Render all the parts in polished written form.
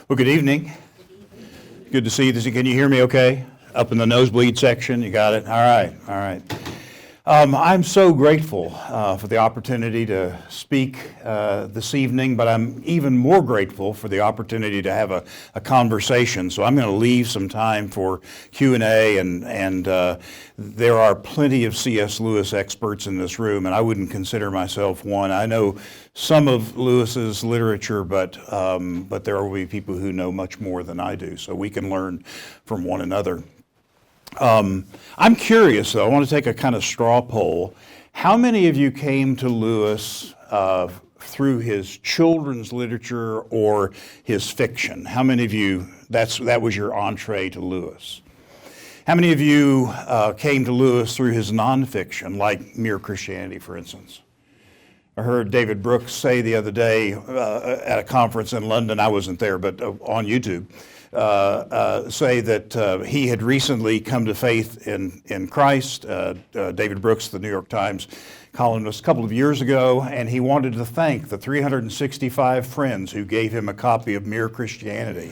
Well, good evening. Good to see you. Can you hear me okay? Up in the nosebleed section, you got it? All right. I'm so grateful for the opportunity to speak this evening, but I'm even more grateful for the opportunity to have a conversation. So I'm going to leave some time for Q&A, and there are plenty of C.S. Lewis experts in this room, and I wouldn't consider myself one. I know some of Lewis's literature, but there will be people who know much more than I do, so we can learn from one another. I'm curious, though, I want to take a kind of straw poll. How many of you came to Lewis through his children's literature or his fiction? How many of you, that was your entree to Lewis? How many of you came to Lewis through his nonfiction, like Mere Christianity, for instance? I heard David Brooks say the other day at a conference in London, I wasn't there, but on YouTube, say that he had recently come to faith in Christ. David Brooks, the New York Times columnist, a couple of years ago, and he wanted to thank the 365 friends who gave him a copy of Mere Christianity.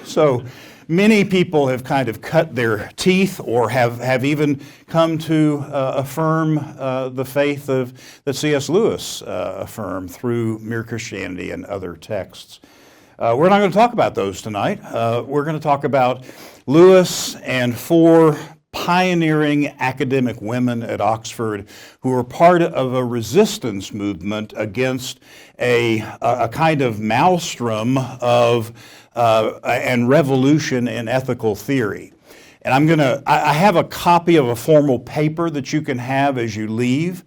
So many people have kind of cut their teeth or have even come to affirm the faith that C.S. Lewis affirmed through Mere Christianity and other texts. We're not going to talk about those tonight. We're going to talk about Lewis and four pioneering academic women at Oxford who were part of a resistance movement against a kind of maelstrom of and revolution in ethical theory. And I have a copy of a formal paper that you can have as you leave.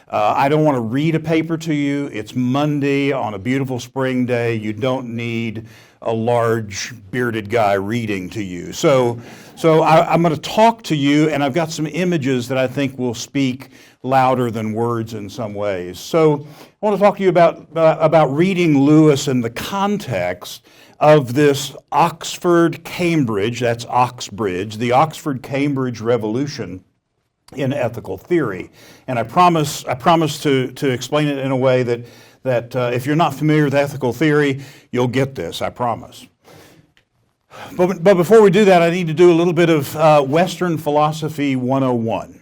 I don't want to read a paper to you. It's Monday on a beautiful spring day. You don't need a large bearded guy reading to you. So I'm going to talk to you, and I've got some images that I think will speak louder than words in some ways. So I want to talk to you about reading Lewis in the context of this Oxford-Cambridge, that's Oxbridge, the Oxford-Cambridge Revolution in ethical theory. And I promise to explain it in a way that if you're not familiar with ethical theory, you'll get this, I promise. But before we do that, I need to do a little bit of Western Philosophy 101.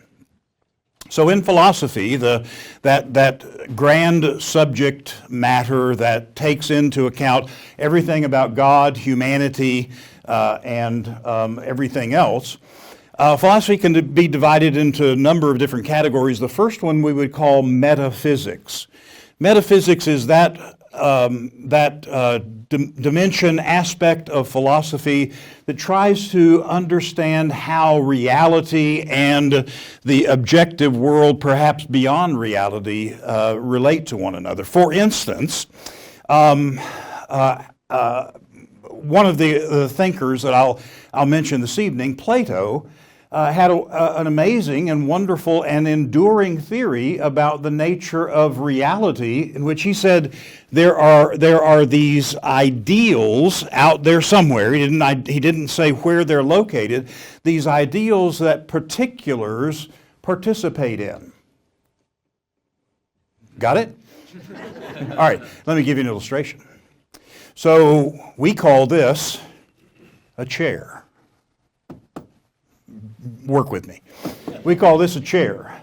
So in philosophy, that grand subject matter that takes into account everything about God, humanity, and everything else, philosophy can be divided into a number of different categories. The first one we would call metaphysics. Metaphysics is that dimension, aspect of philosophy that tries to understand how reality and the objective world, perhaps beyond reality, relate to one another. For instance, one of the thinkers that I'll mention this evening, Plato, had an amazing and wonderful and enduring theory about the nature of reality, in which he said there are these ideals out there somewhere. He didn't say where they're located. These ideals that particulars participate in. Got it? All right. Let me give you an illustration. So we call this a chair. Work with me. We call this a chair.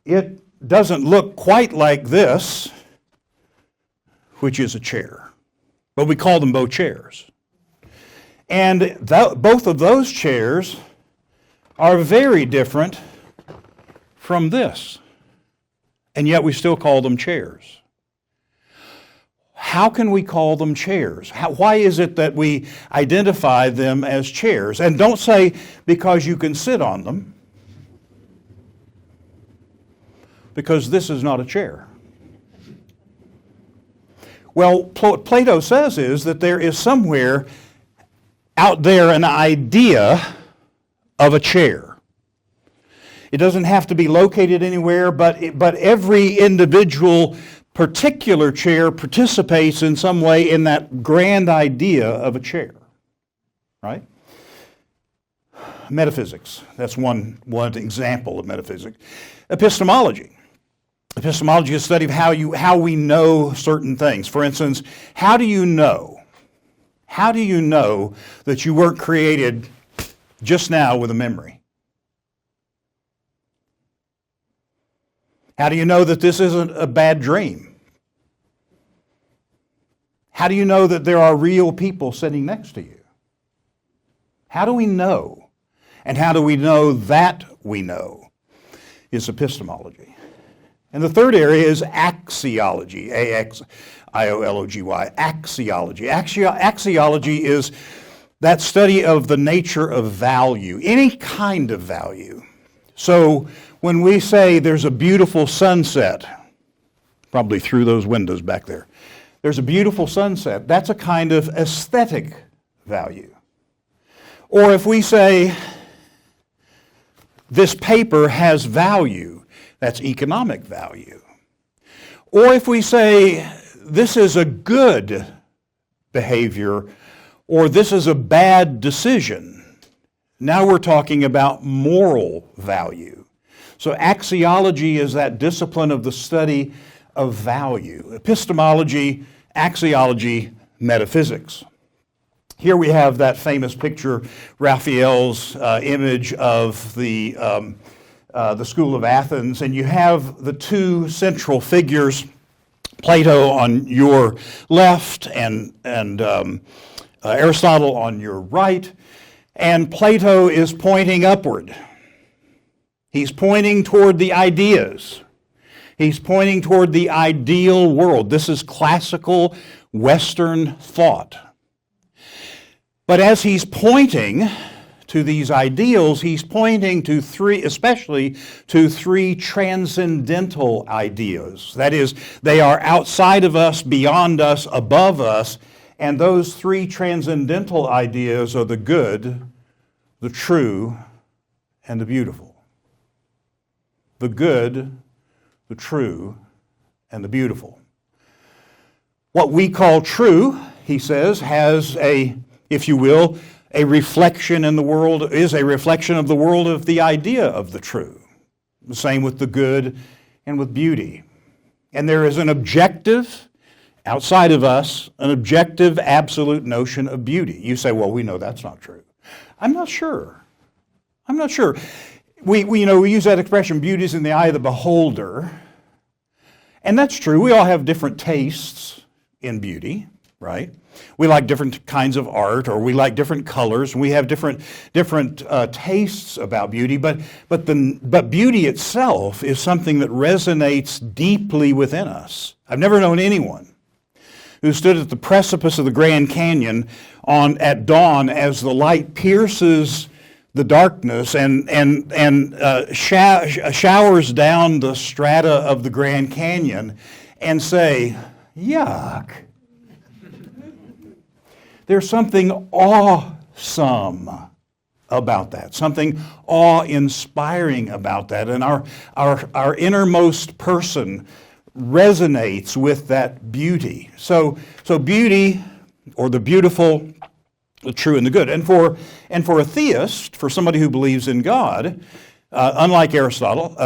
It doesn't look quite like this, which is a chair, but we call them both chairs. And both of those chairs are very different from this, and yet we still call them chairs. How can we call them chairs? Why is it that we identify them as chairs? And don't say because you can sit on them, because this is not a chair. Well, what Plato says is that there is somewhere out there an idea of a chair. It doesn't have to be located anywhere, but every individual particular chair participates in some way in that grand idea of a chair, right? Metaphysics, that's one example of metaphysics. Epistemology. Epistemology is a study of how we know certain things. For instance, how do you know? How do you know that you weren't created just now with a memory? How do you know that this isn't a bad dream? How do you know that there are real people sitting next to you? How do we know? And how do we know that we know? Is epistemology. And the third area is axiology, A-X-I-O-L-O-G-Y, axiology. Axiology is that study of the nature of value, any kind of value. So when we say there's a beautiful sunset, probably through those windows back there, there's a beautiful sunset, that's a kind of aesthetic value. Or if we say this paper has value, that's economic value. Or if we say this is a good behavior or this is a bad decision, now we're talking about moral value. So axiology is that discipline of the study of value. Epistemology, axiology, metaphysics. Here we have that famous picture, Raphael's image of the School of Athens, and you have the two central figures, Plato on your left and Aristotle on your right, and Plato is pointing upward. He's pointing toward the ideas. He's pointing toward the ideal world. This is classical Western thought. But as he's pointing to these ideals, he's pointing to especially to three transcendental ideas. That is, they are outside of us, beyond us, above us, and those three transcendental ideas are the good, the true, and the beautiful. The good, the true, and the beautiful. What we call true, he says, has if you will, a reflection in the world, is a reflection of the world of the idea of the true. The same with the good and with beauty. And there is an objective, outside of us, an objective, absolute notion of beauty. You say, well, we know that's not true. I'm not sure. We use that expression, beauty is in the eye of the beholder. And that's true. We all have different tastes in beauty, right? We like different kinds of art, or we like different colors, and we have different tastes about beauty. But beauty itself is something that resonates deeply within us. I've never known anyone who stood at the precipice of the Grand Canyon at dawn as the light pierces the darkness and showers down the strata of the Grand Canyon and say, yuck. There's something awesome about that, something awe-inspiring about that, and our innermost person resonates with that beauty. So beauty, or the beautiful, the true, and the good. And for a theist, for somebody who believes in God, unlike Aristotle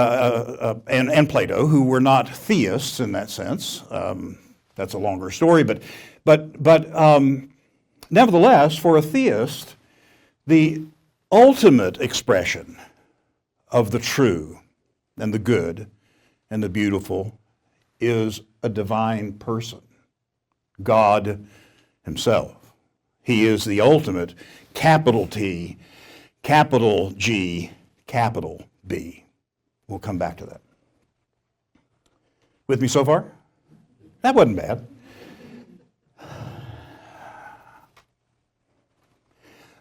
and Plato, who were not theists in that sense, that's a longer story, but nevertheless, for a theist, the ultimate expression of the true and the good and the beautiful is a divine person, God himself. He is the ultimate capital T, capital G, capital B. We'll come back to that. With me so far? That wasn't bad.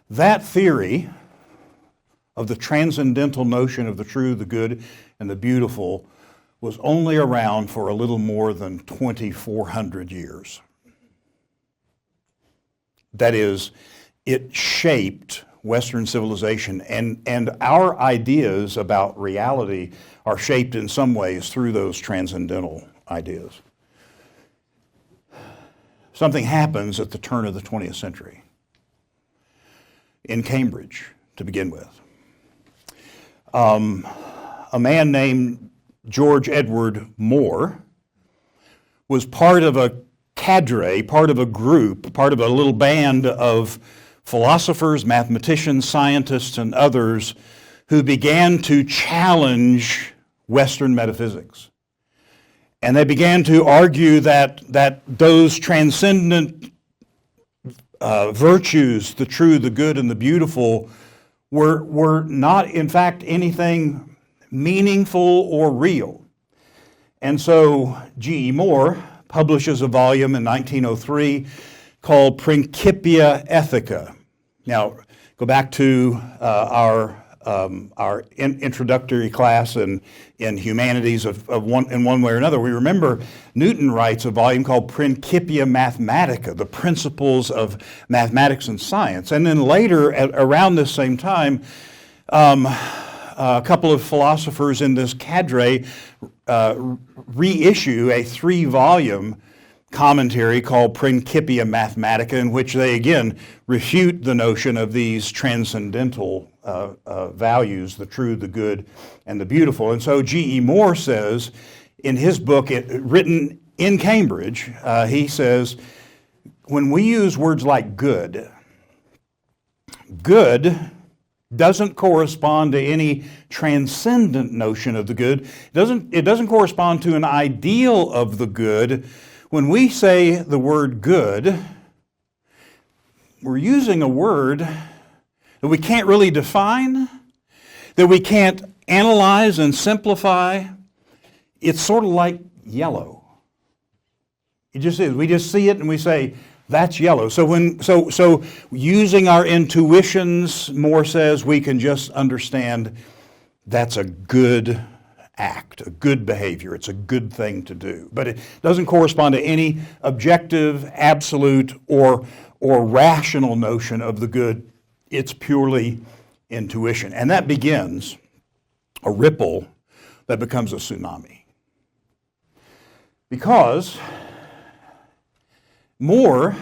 That theory of the transcendental notion of the true, the good, and the beautiful was only around for a little more than 2,400 years. That is, it shaped Western civilization, and our ideas about reality are shaped in some ways through those transcendental ideas. Something happens at the turn of the 20th century. In Cambridge, to begin with. A man named George Edward Moore, was part of a cadre, part of a group, part of a little band of philosophers, mathematicians, scientists, and others who began to challenge Western metaphysics. And they began to argue that those transcendent virtues, the true, the good, and the beautiful, were not, in fact, anything meaningful or real. And so G.E. Moore publishes a volume in 1903 called Principia Ethica. Now, go back to our introductory class in humanities in one way or another. We remember Newton writes a volume called Principia Mathematica, the principles of mathematics and science. And then later, around this same time, a couple of philosophers in this cadre reissue a 3-volume commentary called Principia Mathematica, in which they again refute the notion of these transcendental values, the true, the good, and the beautiful. And so G.E. Moore says in his book, written in Cambridge, he says, when we use words like good doesn't correspond to any transcendent notion of the good. It doesn't correspond to an ideal of the good. When we say the word good, we're using a word that we can't really define, that we can't analyze and simplify. It's sort of like yellow. It just is. We just see it and we say, that's yellow. So using our intuitions, Moore says, we can just understand that's a good act, a good behavior. It's a good thing to do. But it doesn't correspond to any objective, absolute, or rational notion of the good. It's purely intuition. And that begins a ripple that becomes a tsunami. Because Moore,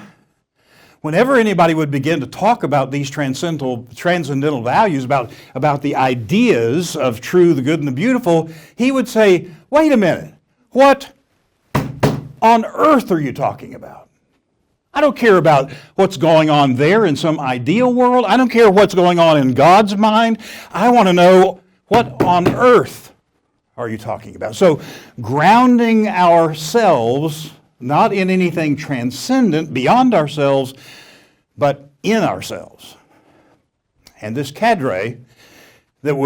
whenever anybody would begin to talk about these transcendental values, about the ideas of true, the good, and the beautiful, he would say, wait a minute, what on earth are you talking about? I don't care about what's going on there in some ideal world. I don't care what's going on in God's mind. I want to know, what on earth are you talking about? So grounding ourselves not in anything transcendent beyond ourselves, but in ourselves. And this cadre that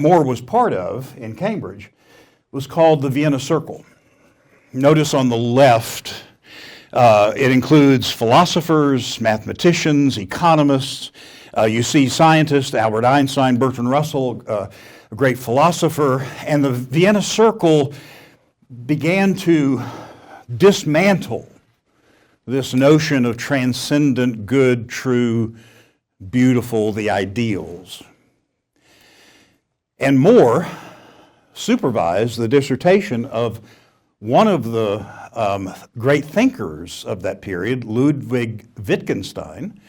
Moore was part of in Cambridge was called the Vienna Circle. Notice on the left, it includes philosophers, mathematicians, economists. You see scientists, Albert Einstein, Bertrand Russell, a great philosopher, and the Vienna Circle began to dismantle this notion of transcendent, good, true, beautiful, the ideals. And Moore supervised the dissertation of one of the great thinkers of that period, Ludwig Wittgenstein,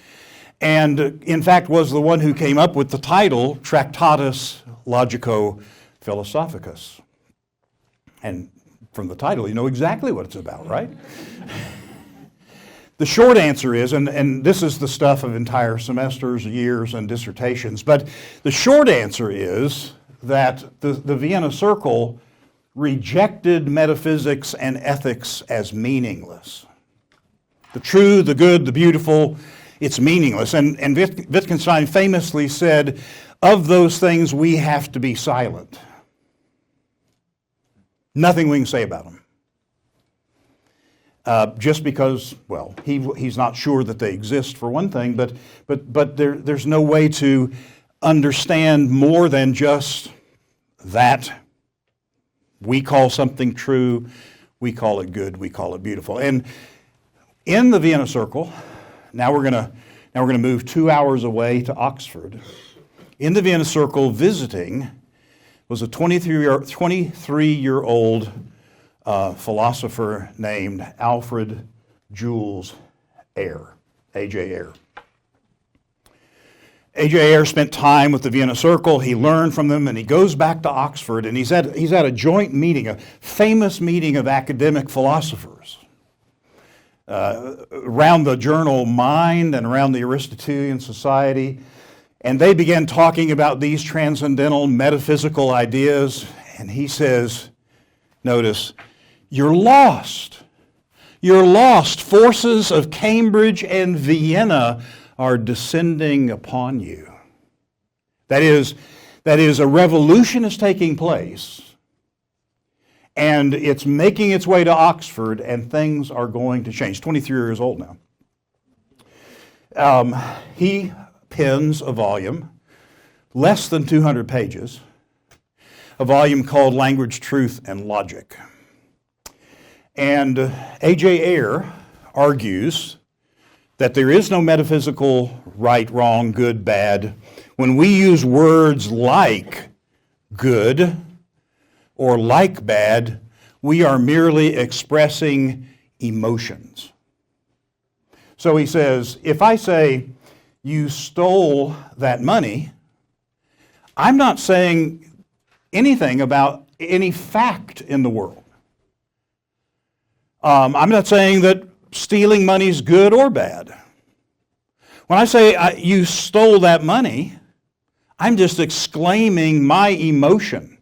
and in fact was the one who came up with the title Tractatus Logico-Philosophicus. And from the title, you know exactly what it's about, right? The short answer is, and this is the stuff of entire semesters, years, and dissertations, but the short answer is that the Vienna Circle rejected metaphysics and ethics as meaningless. The true, the good, the beautiful, it's meaningless. And Wittgenstein famously said, of those things we have to be silent. Nothing we can say about them. Just because, well, he's not sure that they exist for one thing, but there's no way to understand more than just that. We call something true, we call it good, we call it beautiful. And in the Vienna Circle, now we're going to move 2 hours away to Oxford. In the Vienna Circle, visiting was a 23-year-old philosopher named Alfred Jules Ayer, A.J. Ayer. A.J. Ayer spent time with the Vienna Circle. He learned from them, and he goes back to Oxford, and he's at a joint meeting, a famous meeting of academic philosophers around the journal Mind and around the Aristotelian Society. And they began talking about these transcendental metaphysical ideas. And he says, notice, you're lost. You're lost. Forces of Cambridge and Vienna are descending upon you. That is, a revolution is taking place, and it's making its way to Oxford, and things are going to change. 23 years old now. He pens a volume, less than 200 pages, a volume called Language, Truth, and Logic. And A.J. Ayer argues that there is no metaphysical right, wrong, good, bad. When we use words like good or like bad, we are merely expressing emotions. So he says, if I say, you stole that money, I'm not saying anything about any fact in the world. I'm not saying that stealing money is good or bad. When I say you stole that money, I'm just exclaiming my emotion.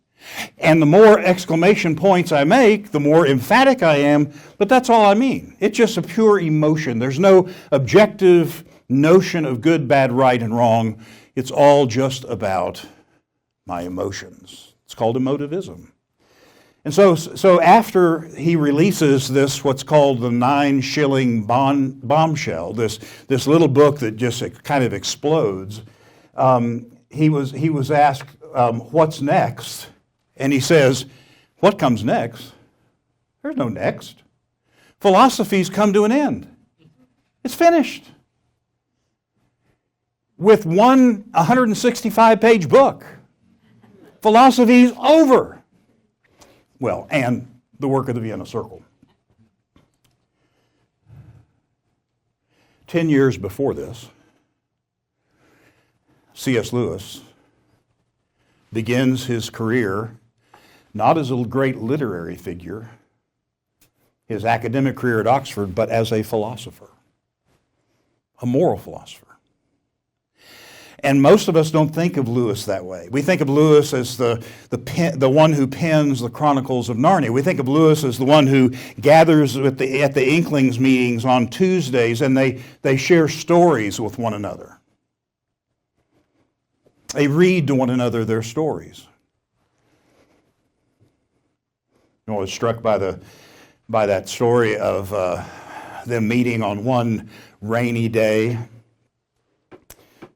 And the more exclamation points I make, the more emphatic I am, but that's all I mean. It's just a pure emotion. There's no objective notion of good, bad, right, and wrong. It's all just about my emotions. It's called emotivism. And so after he releases this, what's called the 9-shilling bombshell, this little book that just kind of explodes, he was asked, what's next? And he says, what comes next? There's no next. Philosophy's come to an end. It's finished. With one 165-page book, philosophy's over. Well, and the work of the Vienna Circle. 10 years before this, C.S. Lewis begins his career not as a great literary figure, his academic career at Oxford, but as a philosopher, a moral philosopher. And most of us don't think of Lewis that way. We think of Lewis as the one who pens the Chronicles of Narnia. We think of Lewis as the one who gathers at the Inklings meetings on Tuesdays, and they share stories with one another. They read to one another their stories. I was struck by that story of them meeting on one rainy day.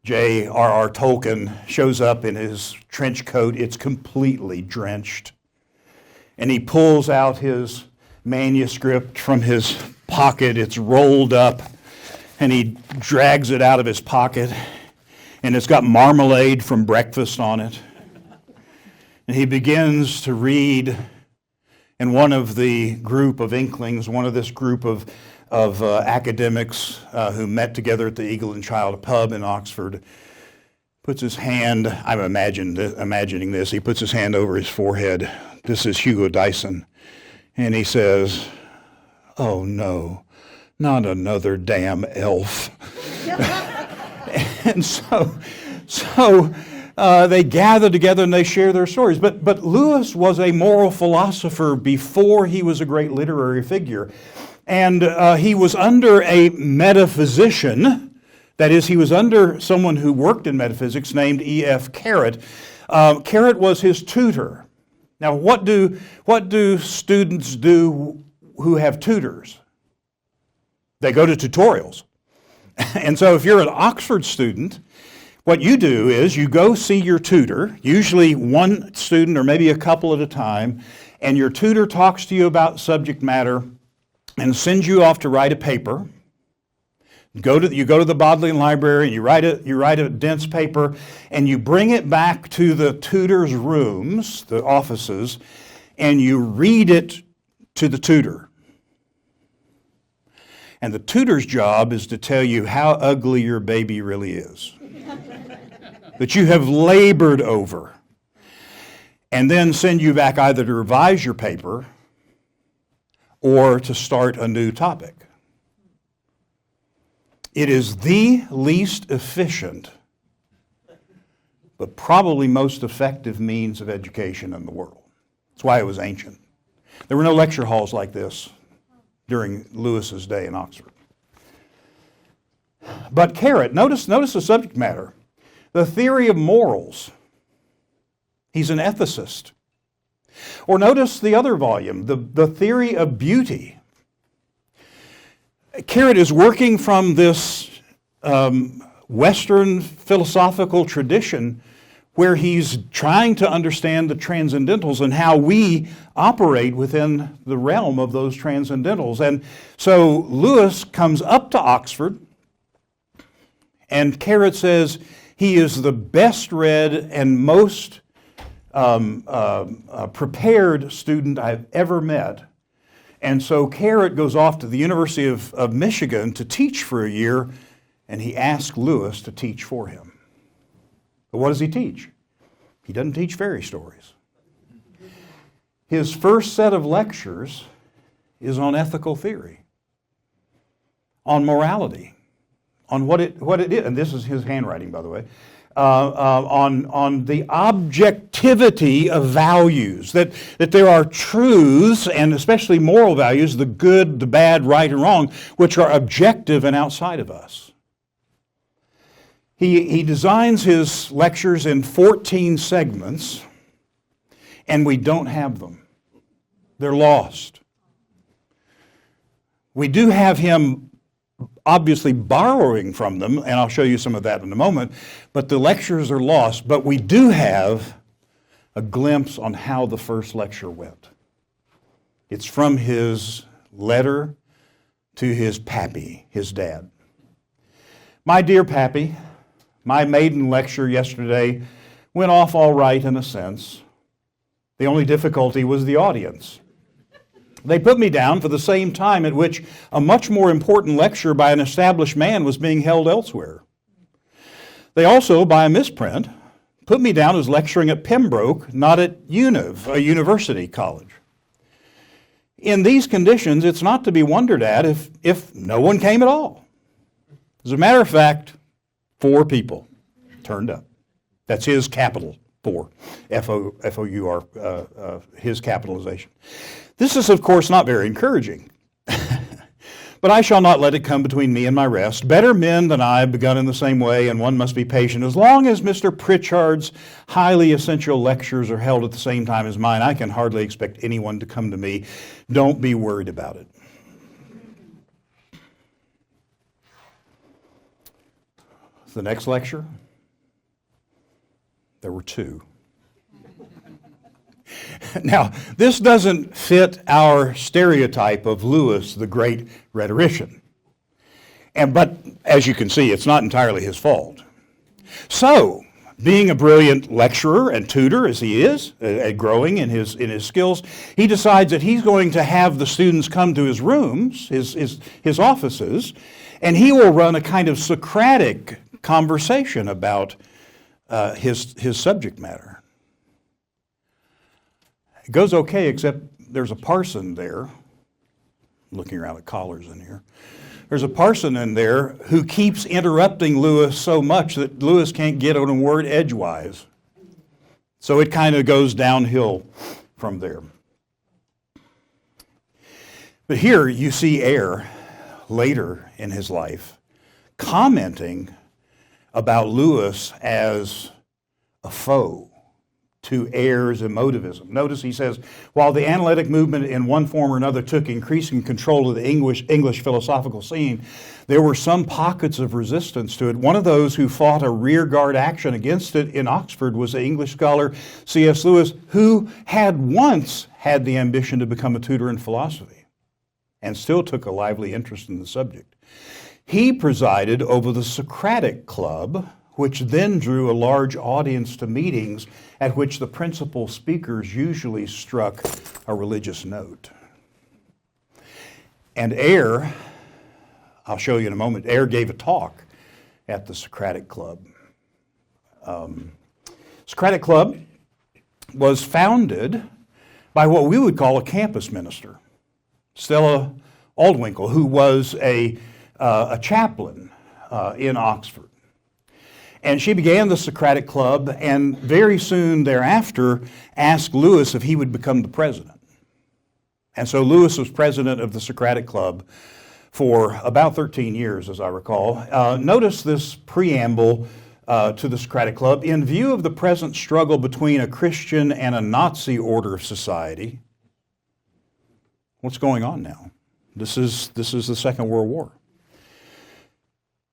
J.R.R. Tolkien shows up in his trench coat. It's completely drenched. And he pulls out his manuscript from his pocket. It's rolled up. And he drags it out of his pocket. And it's got marmalade from breakfast on it. And he begins to read. And one of the group of Inklings, one of this group of academics who met together at the Eagle and Child pub in Oxford, puts his hand, I'm imagining this, he puts his hand over his forehead. This is Hugo Dyson. And he says, oh no, not another damn elf. And so they gather together and they share their stories. But Lewis was a moral philosopher before he was a great literary figure. And he was under a metaphysician. That is, he was under someone who worked in metaphysics named E.F. Carrot. Carrot was his tutor. Now, what do students do who have tutors? They go to tutorials. And so if you're an Oxford student, what you do is you go see your tutor, usually one student or maybe a couple at a time, and your tutor talks to you about subject matter and sends you off to write a paper. You go to the Bodleian Library and you write a dense paper, and you bring it back to the tutor's rooms, the offices, and you read it to the tutor. And the tutor's job is to tell you how ugly your baby really is. that you have labored over, and then send you back either to revise your paper or to start a new topic. It is the least efficient, but probably most effective means of education in the world. That's why it was ancient. There were no lecture halls like this during Lewis's day in Oxford. But Carrot, notice the subject matter. The theory of morals. He's an ethicist. Or notice the other volume, the theory of beauty. Carrot is working from this Western philosophical tradition where he's trying to understand the transcendentals and how we operate within the realm of those transcendentals. And so Lewis comes up to Oxford, and Carrot says he is the best read and most prepared student I've ever met. And so Carrot goes off to the University of Michigan to teach for a year, and he asked Lewis to teach for him. But what does he teach? He doesn't teach fairy stories. His first set of lectures is on ethical theory, on morality, on what it is, and this is his handwriting, by the way, on the objectivity of values, that there are truths, and especially moral values, the good, the bad, right, and wrong, which are objective and outside of us. He designs his lectures in 14 segments, and we don't have them. They're lost. We do have him obviously borrowing from them, and I'll show you some of that in a moment, but the lectures are lost. But we do have a glimpse on how the first lecture went. It's from his letter to his pappy, his dad. My dear pappy, my maiden lecture yesterday went off all right in a sense. The only difficulty was the audience. They put me down for the same time at which a much more important lecture by an established man was being held elsewhere. They also, by a misprint, put me down as lecturing at Pembroke, not at Univ, a university college. In these conditions, it's not to be wondered at if no one came at all. As a matter of fact, 4 people turned up. That's his capital, 4, F-O-U-R, his capitalization. This is, of course, not very encouraging. But I shall not let it come between me and my rest. Better men than I have begun in the same way, and one must be patient. As long as Mr. Pritchard's highly essential lectures are held at the same time as mine, I can hardly expect anyone to come to me. Don't be worried about it. The next lecture, there were 2. Now, this doesn't fit our stereotype of Lewis, the great rhetorician. But as you can see, it's not entirely his fault. So, being a brilliant lecturer and tutor as he is, growing in his skills, he decides that he's going to have the students come to his rooms, his offices, and he will run a kind of Socratic conversation about his subject matter. It goes okay, except there's a parson there. Looking around at collars in here. There's a parson in there who keeps interrupting Lewis so much that Lewis can't get on a word edgewise. So it kind of goes downhill from there. But here you see Eyre later in his life commenting about Lewis as a foe to Eyre's emotivism. Notice he says, while the analytic movement in one form or another took increasing control of the English philosophical scene, there were some pockets of resistance to it. One of those who fought a rearguard action against it in Oxford was the English scholar C.S. Lewis, who had once had the ambition to become a tutor in philosophy and still took a lively interest in the subject. He presided over the Socratic Club, which then drew a large audience to meetings at which the principal speakers usually struck a religious note. And Eyre, I'll show you in a moment, Eyre gave a talk at the Socratic Club Socratic Club was founded by what we would call a campus minister, Stella Aldwinkle, who was a chaplain in Oxford. And she began the Socratic Club and very soon thereafter asked Lewis if he would become the president. And so Lewis was president of the Socratic Club for about 13 years, as I recall. Notice this preamble to the Socratic Club. In view of the present struggle between a Christian and a Nazi order of society, what's going on now? This is the Second World War.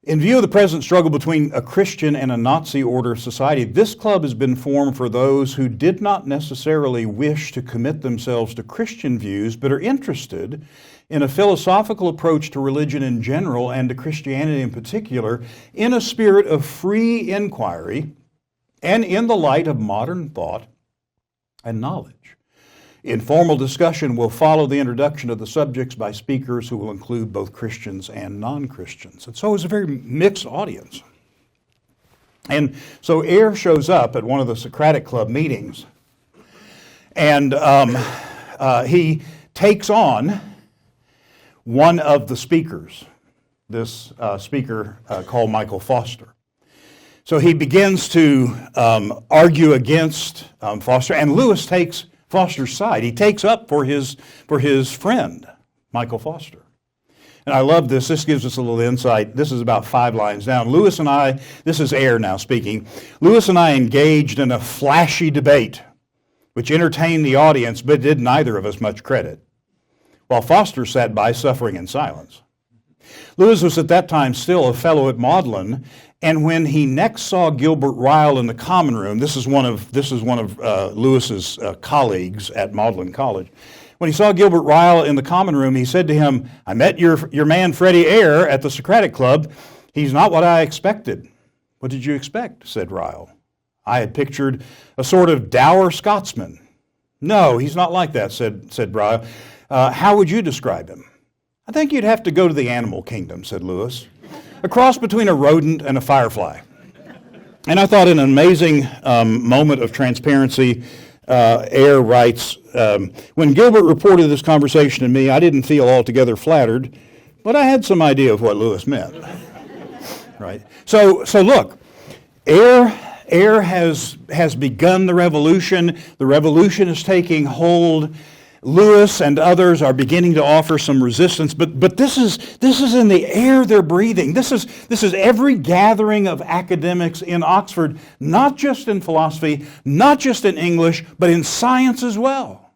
In view of the present struggle between a Christian and a Nazi order of society, this club has been formed for those who did not necessarily wish to commit themselves to Christian views, but are interested in a philosophical approach to religion in general and to Christianity in particular, in a spirit of free inquiry and in the light of modern thought and knowledge. Informal discussion will follow the introduction of the subjects by speakers who will include both Christians and non-Christians. And so it's a very mixed audience. And so Eyre shows up at one of the Socratic Club meetings, and he takes on one of the speakers, this speaker called Michael Foster. So he begins to argue against Foster, and Lewis takes Foster's side. He takes up for his friend, Michael Foster. And I love this. This gives us a little insight. This is about 5 lines down. Lewis and I, this is Eyre now speaking, Lewis and I engaged in a flashy debate which entertained the audience but did neither of us much credit, while Foster sat by suffering in silence. Lewis was at that time still a fellow at Magdalen, and when he next saw Gilbert Ryle in the common room, this is one of Lewis's colleagues at Magdalen College. When he saw Gilbert Ryle in the common room, he said to him, "I met your man Freddie Eyre at the Socratic Club. He's not what I expected." "What did you expect?" said Ryle. "I had pictured a sort of dour Scotsman." "No, he's not like that," said Ryle. "How would you describe him?" "I think you'd have to go to the animal kingdom," said Lewis. "A cross between a rodent and a firefly." And I thought in an amazing moment of transparency, Eyre writes, "When Gilbert reported this conversation to me, I didn't feel altogether flattered, but I had some idea of what Lewis meant." Right? So look, Eyre has begun the revolution. The revolution is taking hold. Lewis and others are beginning to offer some resistance, but this is in the air they're breathing. This is every gathering of academics in Oxford, not just in philosophy, not just in English, but in science as well.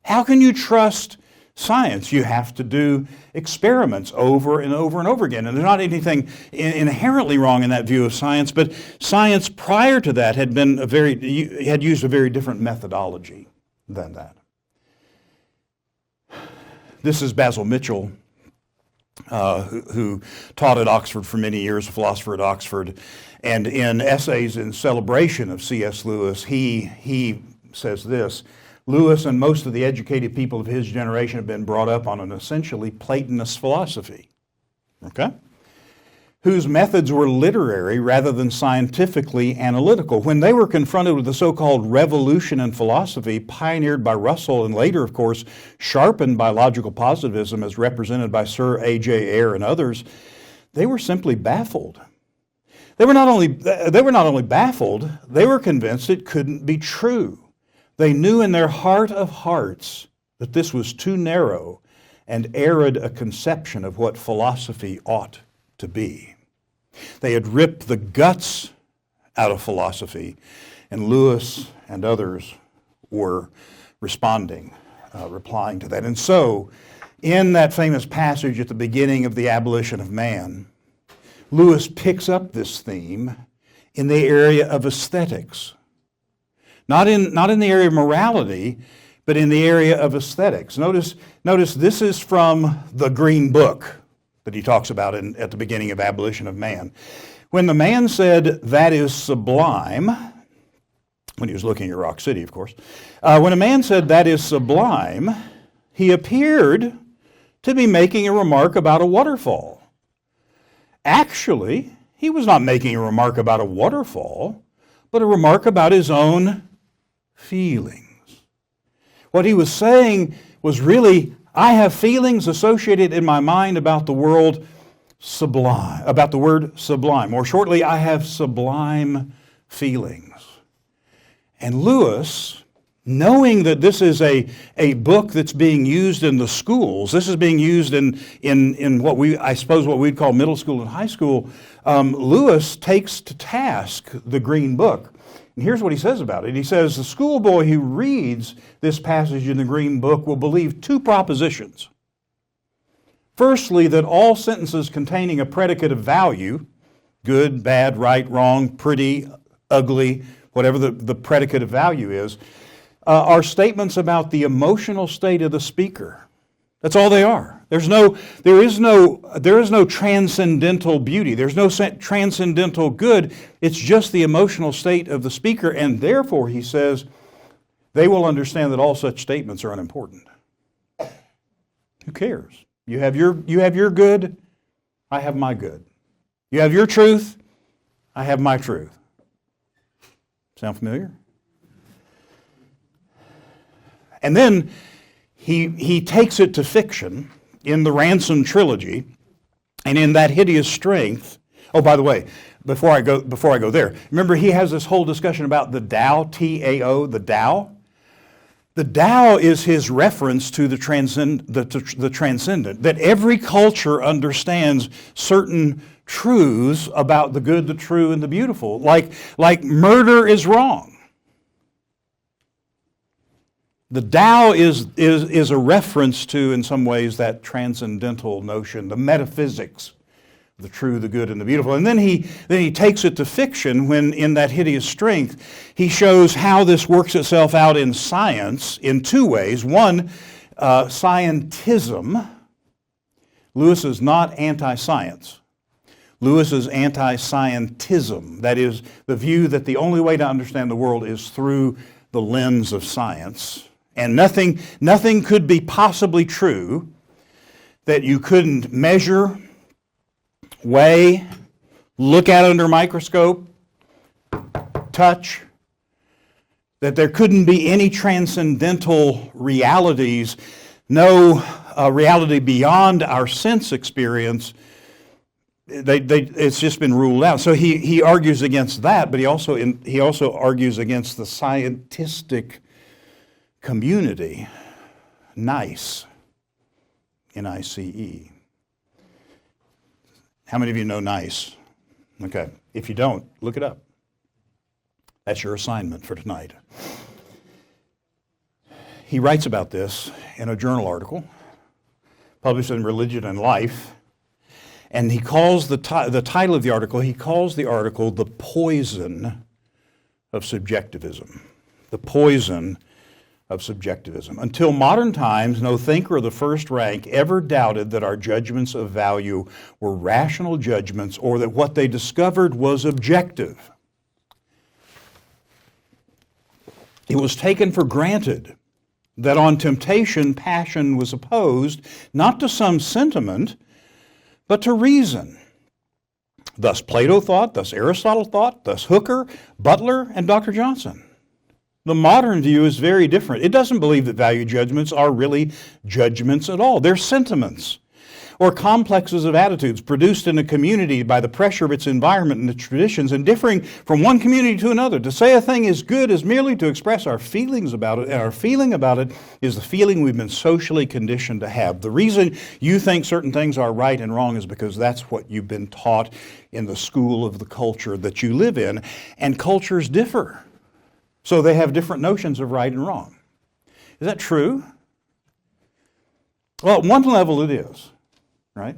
How can you trust science? You have to do experiments over and over and over again. And there's not anything inherently wrong in that view of science, but science prior to that had used a very different methodology than that. This is Basil Mitchell, who taught at Oxford for many years, a philosopher at Oxford, and in Essays in Celebration of C.S. Lewis, he says this: "Lewis and most of the educated people of his generation have been brought up on an essentially Platonist philosophy, whose methods were literary rather than scientifically analytical. When they were confronted with the so-called revolution in philosophy, pioneered by Russell and later, of course, sharpened by logical positivism as represented by Sir A.J. Eyre and others, they were simply baffled. They were not only baffled, they were convinced it couldn't be true. They knew in their heart of hearts that this was too narrow and arid a conception of what philosophy ought to be. They had ripped the guts out of philosophy, and Lewis and others were replying to that. And so, in that famous passage at the beginning of the Abolition of Man, Lewis picks up this theme in the area of aesthetics. Not in the area of morality, but in the area of aesthetics. Notice this is from the Green Book that he talks about at the beginning of Abolition of Man. When the man said, "That is sublime," when he was looking at Rock City, of course, when a man said, "That is sublime," he appeared to be making a remark about a waterfall. Actually, He was not making a remark about a waterfall, but a remark about his own feelings. What he was saying was really, I have feelings associated in my mind about the world sublime, about the word sublime. More shortly, I have sublime feelings. And Lewis, knowing that this is a book that's being used in the schools, this is being used in what what we'd call middle school and high school, Lewis takes to task the Green Book. And here's what he says about it. He says, the schoolboy who reads this passage in the Green Book will believe two propositions. Firstly, that all sentences containing a predicate of value, good, bad, right, wrong, pretty, ugly, whatever the predicate of value is, are statements about the emotional state of the speaker. That's all they are. There is no transcendental beauty. There's no transcendental good. It's just the emotional state of the speaker, and therefore, he says, they will understand that all such statements are unimportant. Who cares? You have your good, I have my good. You have your truth, I have my truth. Sound familiar? And then he takes it to fiction in the Ransom trilogy, and in that hideous strength. Oh, by the way, before I go there, remember he has this whole discussion about the Tao, T-A-O, the Tao. The Tao is his reference to the transcendent, that every culture understands certain truths about the good, the true, and the beautiful. Like murder is wrong. The Tao is a reference to, in some ways, that transcendental notion, the metaphysics, the true, the good, and the beautiful. And then he takes it to fiction when, in that hideous strength, he shows how this works itself out in science in two ways. One, scientism. Lewis is not anti-science. Lewis is anti-scientism. That is, the view that the only way to understand the world is through the lens of science. And nothing could be possibly true that you couldn't measure, weigh, look at under a microscope, touch, that there couldn't be any transcendental realities, no reality beyond our sense experience. It's just been ruled out. So he argues against that, but he also argues against the scientistic community, NICE, N-I-C-E. How many of you know NICE? Okay. If you don't, look it up. That's your assignment for tonight. He writes about this in a journal article published in Religion and Life, and he calls the title of the article, The Poison of Subjectivism. The Poison of Subjectivism. Until modern times, no thinker of the first rank ever doubted that our judgments of value were rational judgments or that what they discovered was objective. It was taken for granted that on temptation, passion was opposed not to some sentiment, but to reason. Thus Plato thought, thus Aristotle thought, thus Hooker, Butler, and Dr. Johnson. The modern view is very different. It doesn't believe that value judgments are really judgments at all. They're sentiments or complexes of attitudes produced in a community by the pressure of its environment and its traditions and differing from one community to another. To say a thing is good is merely to express our feelings about it, and our feeling about it is the feeling we've been socially conditioned to have. The reason you think certain things are right and wrong is because that's what you've been taught in the school of the culture that you live in, and cultures differ. So they have different notions of right and wrong. Is that true? Well, at one level it is, right?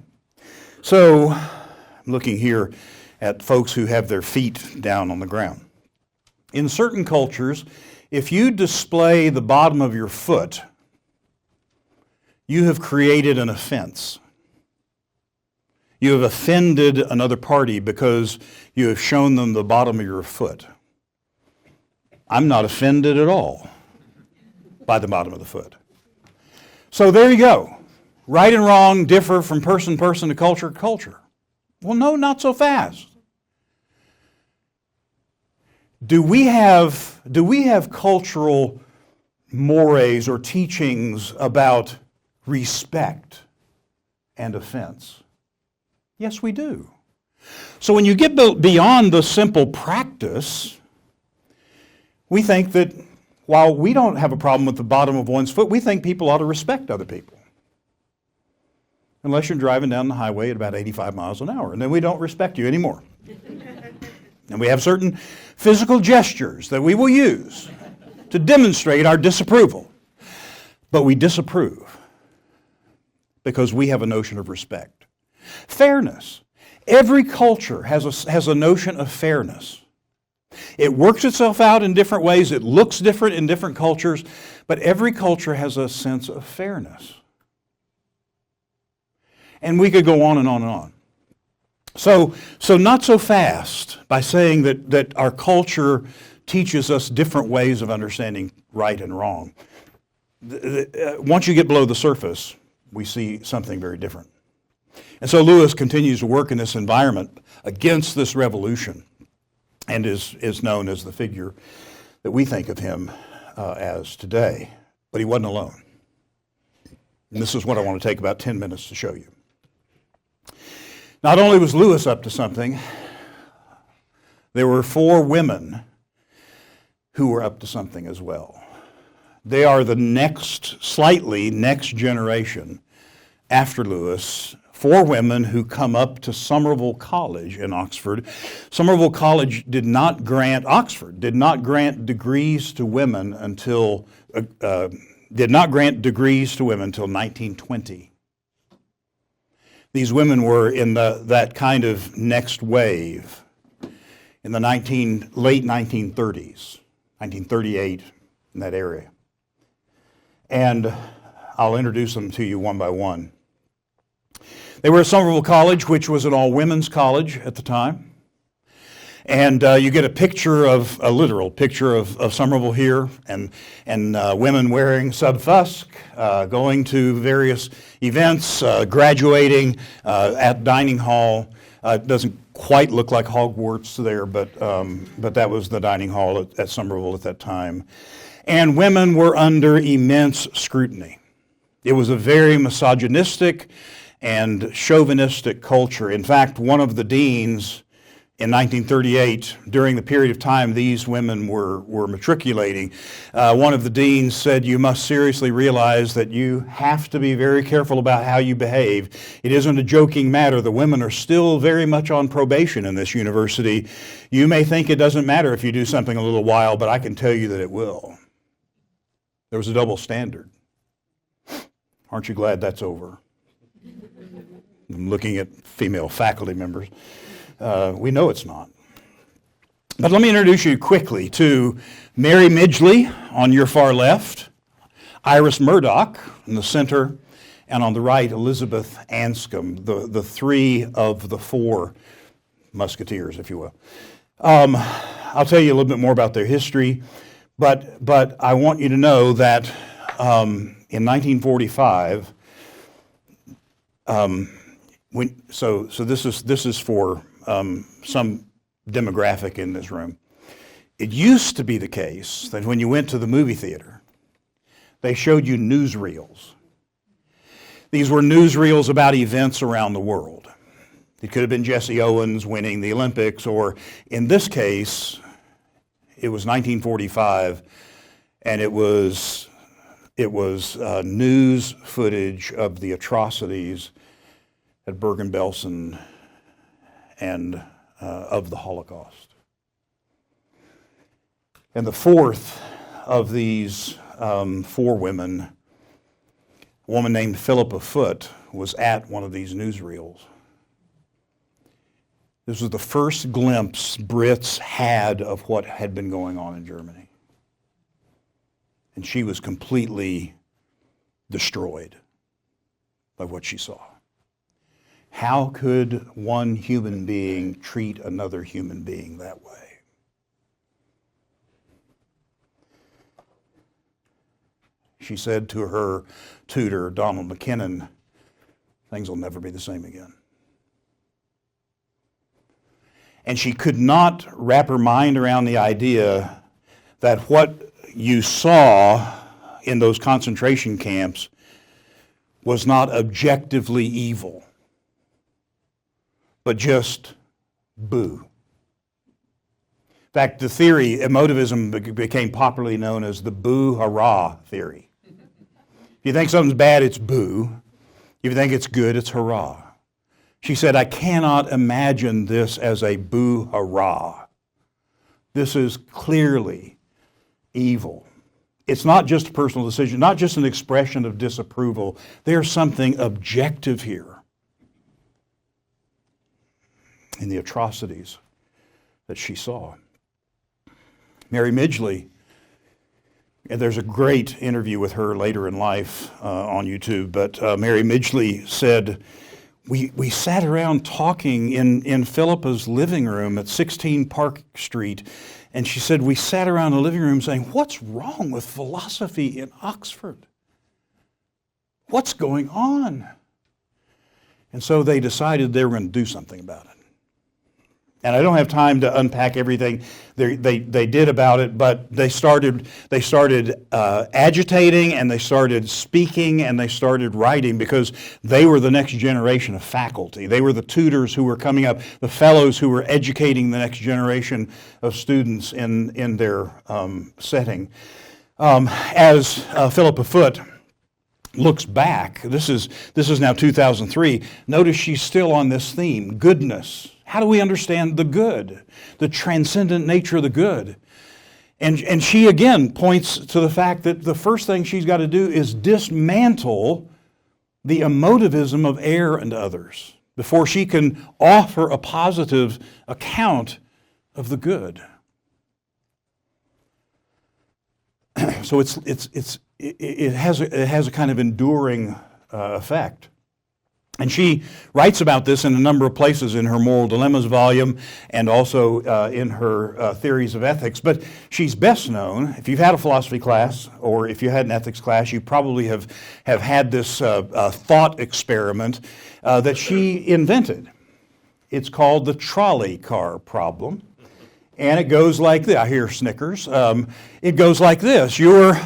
So I'm looking here at folks who have their feet down on the ground. In certain cultures, if you display the bottom of your foot, you have created an offense. You have offended another party because you have shown them the bottom of your foot. I'm not offended at all by the bottom of the foot. So there you go. Right and wrong differ from person to person to culture to culture. Well, no, not so fast. Do we have cultural mores or teachings about respect and offense? Yes, we do. So when you get beyond the simple practice, we think that while we don't have a problem with the bottom of one's foot, we think people ought to respect other people. Unless you're driving down the highway at about 85 miles an hour, and then we don't respect you anymore. And we have certain physical gestures that we will use to demonstrate our disapproval. But we disapprove because we have a notion of respect. Fairness. Every culture has a notion of fairness. It works itself out in different ways. It looks different in different cultures, but every culture has a sense of fairness. And we could go on and on and on. So not so fast by saying that our culture teaches us different ways of understanding right and wrong. Once you get below the surface, we see something very different. And so Lewis continues to work in this environment against this revolution and is known as the figure that we think of him as today. But he wasn't alone. And this is what I want to take about 10 minutes to show you. Not only was Lewis up to something, there were 4 women who were up to something as well. They are the slightly next generation after Lewis. 4 women who come up to Somerville College in Oxford. Somerville College did not grant degrees to women until 1920. These women were in that kind of next wave in the late 1930s, 1938, in that area. And I'll introduce them to you one by one. They were at Somerville College, which was an all-women's college at the time. And you get a literal picture of Somerville here, and women wearing subfusc, going to various events, graduating at dining hall. It doesn't quite look like Hogwarts there, but that was the dining hall at Somerville at that time. And women were under immense scrutiny. It was a very misogynistic and chauvinistic culture. In fact, one of the deans in 1938, during the period of time these women were matriculating, one of the deans said, "You must seriously realize that you have to be very careful about how you behave. It isn't a joking matter. The women are still very much on probation in this university. You may think it doesn't matter if you do something a little while, but I can tell you that it will." There was a double standard. Aren't you glad that's over? I'm looking at female faculty members. We know it's not. But let me introduce you quickly to Mary Midgley on your far left, Iris Murdoch in the center, and on the right, Elizabeth Anscombe, the 3 of the 4 musketeers, if you will. I'll tell you a little bit more about their history, but I want you to know that in 1945, so this is for some demographic in this room. It used to be the case that when you went to the movie theater, they showed you newsreels. These were newsreels about events around the world. It could have been Jesse Owens winning the Olympics, or in this case, it was 1945, and it was news footage of the atrocities at Bergen-Belsen and of the Holocaust. And the 4th of these 4 women, a woman named Philippa Foot, was at one of these newsreels. This was the first glimpse Brits had of what had been going on in Germany. And she was completely destroyed by what she saw. How could one human being treat another human being that way? She said to her tutor, Donald McKinnon, "Things will never be the same again." And she could not wrap her mind around the idea that what you saw in those concentration camps was not objectively evil, but just boo. In fact, the theory, emotivism, became popularly known as the boo-hurrah theory. If you think something's bad, it's boo. If you think it's good, it's hurrah. She said, I cannot imagine this as a boo-hurrah. This is clearly evil. It's not just a personal decision, not just an expression of disapproval. There's something objective here in the atrocities that she saw. Mary Midgley, and there's a great interview with her later in life on YouTube, but Mary Midgley said, we sat around talking in Philippa's living room at 16 Park Street, and she said, we sat around the living room saying, what's wrong with philosophy in Oxford? What's going on? And so they decided they were going to do something about it. And I don't have time to unpack everything they did about it, but they started agitating, and they started speaking, and they started writing, because they were the next generation of faculty. They were the tutors who were coming up, the fellows who were educating the next generation of students in their setting. As Philippa Foot looks back, this is now 2003, notice she's still on this theme, goodness. How do we understand the good, the transcendent nature of the good? And she again points to the fact that the first thing she's got to do is dismantle the emotivism of err and others before she can offer a positive account of the good. So it has a kind of enduring effect. And she writes about this in a number of places in her Moral Dilemmas volume and also in her Theories of Ethics. But she's best known, if you've had a philosophy class or if you had an ethics class, you probably have had this thought experiment that she invented. It's called the trolley car problem. And it goes like this. I hear snickers. It goes like this. You're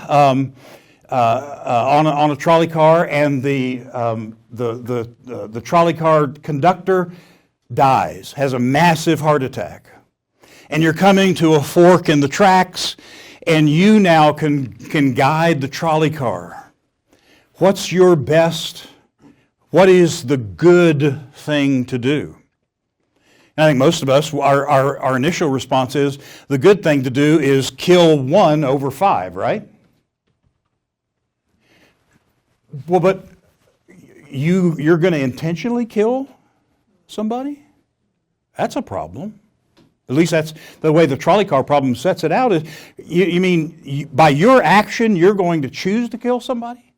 on a trolley car, and the trolley car conductor dies, has a massive heart attack. And you're coming to a fork in the tracks, and you now can guide the trolley car. What is the good thing to do? And I think most of us, our initial response is, the good thing to do is kill 1 over 5, right? Well, but you're going to intentionally kill somebody? That's a problem. At least that's the way the trolley car problem sets it out. You mean by your action you're going to choose to kill somebody?